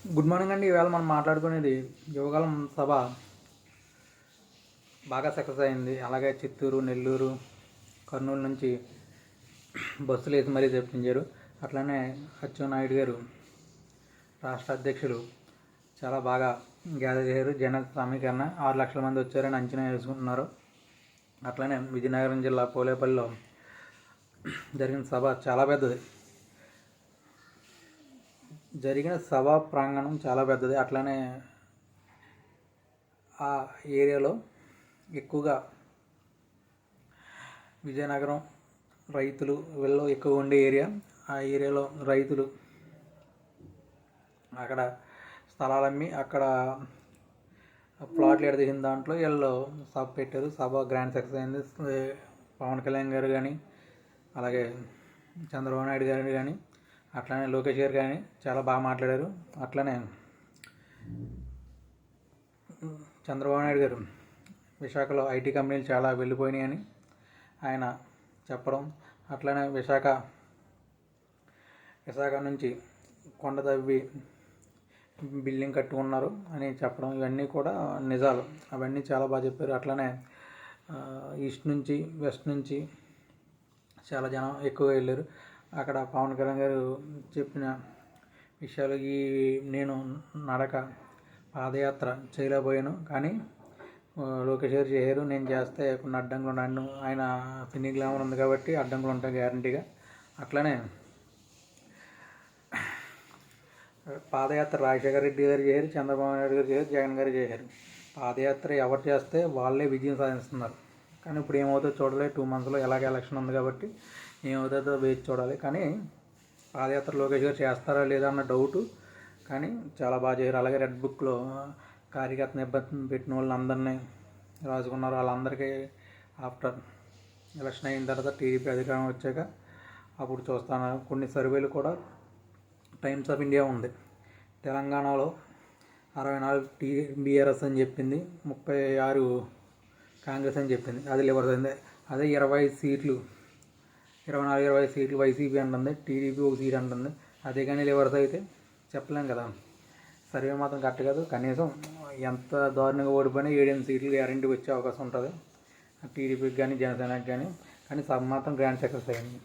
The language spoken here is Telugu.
గుడ్ మార్నింగ్ అండి. ఈవేళ మనం మాట్లాడుకునేది యువగలం సభ బాగా సక్సెస్ అయింది. అలాగే చిత్తూరు, నెల్లూరు, కర్నూలు నుంచి బస్సులు వేసి మరీ తెప్పించారు. అట్లానే అచ్చెన్నాయుడు గారు రాష్ట్ర అధ్యక్షులు చాలా బాగా గ్యాదర్ చేశారు. జన సమీకరణ 6 లక్షల మంది వచ్చారని అంచనా వేసుకుంటున్నారు. అట్లానే విజయనగరం జిల్లా పోలేపల్లిలో జరిగిన సభ చాలా పెద్దది. జరిగిన సభా ప్రాంగణం చాలా పెద్దది. అట్లానే ఆ ఏరియాలో ఎక్కువగా విజయనగరం రైతులు వీళ్ళు ఎక్కువ ఉండే ఏరియా. ఆ ఏరియాలో రైతులు అక్కడ స్థలాలు అమ్మి అక్కడ ప్లాట్లు ఎడదీసిన దాంట్లో వీళ్ళు సభ పెట్టారు. సభ గ్రాండ్ సక్సెస్ అయింది. పవన్ కళ్యాణ్ గారు కానీ, అలాగే చంద్రబాబు నాయుడు గారు కానీ, అట్లానే లోకేష్ గారు కానీ చాలా బాగా మాట్లాడారు. అట్లనే చంద్రబాబు నాయుడు గారు విశాఖలో ఐటీ కంపెనీలు చాలా వెళ్ళిపోయినాయని ఆయన చెప్పడం, అట్లనే విశాఖ నుంచి కొండ తవ్వి బిల్డింగ్ కట్టుకున్నారు అని చెప్పడం, ఇవన్నీ కూడా నిజాలు. అవన్నీ చాలా బాగా చెప్పారు. అట్లనే ఈస్ట్ నుంచి వెస్ట్ నుంచి చాలా జనం ఎక్కువగా వెళ్ళారు. అక్కడ పవన్ కళ్యాణ్ గారు చెప్పిన విషయాలు, నేను నడక పాదయాత్ర చేయలేకపోయాను కానీ లోకేష్ గారు చేశారు, నేను చేస్తే కొన్ని అడ్డంకులు ఉన్నాను. ఆయన సినీ గ్లామర్ ఉంది కాబట్టి అడ్డంకులు ఉంటాయి గ్యారంటీగా. అట్లనే పాదయాత్ర రాజశేఖర రెడ్డి గారు చేశారు, చంద్రబాబు నాయుడు గారు చేశారు, జగన్ గారు చేశారు. పాదయాత్ర ఎవరు చేస్తే వాళ్ళే విజయం సాధిస్తున్నారు. కానీ ఇప్పుడు ఏమవుతుందో చూడాలి. 2 monthsలో ఎలాగ ఎలక్షన్ ఉంది కాబట్టి ఏమవుతుందో వేచి చూడాలి. కానీ పాదయాత్ర లోకేష్ గారు చేస్తారా లేదా అన్న డౌటు, కానీ చాలా బాగా చేయరు. అలాగే రెడ్ బుక్లో కార్యకర్తను ఇబ్బంది పెట్టిన వాళ్ళందరినీ రాసుకున్నారు. వాళ్ళందరికీ ఆఫ్టర్ ఎలక్షన్ అయిన తర్వాత టీడీపీ అధికారం వచ్చాక అప్పుడు చూస్తాను. కొన్ని సర్వేలు కూడా టైమ్స్ ఆఫ్ ఇండియా ఉంది. తెలంగాణలో 64 బీఆర్ఎస్ అని చెప్పింది, 36 కాంగ్రెస్ అని చెప్పింది. అది లివర్స్ అయింది. అదే 24 సీట్లు వైసీపీ అంటుంది, టీడీపీ 1 సీట్ అంటుంది. అదే కానీ లివర్స్ అయితే చెప్పలేం కదా. సర్వే మాత్రం కరెక్ట్ కాదు. కనీసం ఎంత దారుణంగా ఓడిపోయినా 7 సీట్లు గ్యారెంటీ వచ్చే అవకాశం ఉంటుంది టీడీపీకి కానీ జనసేనకి కానీ. కానీ సభ మాత్రం గ్రాండ్ సక్సెస్ అయింది.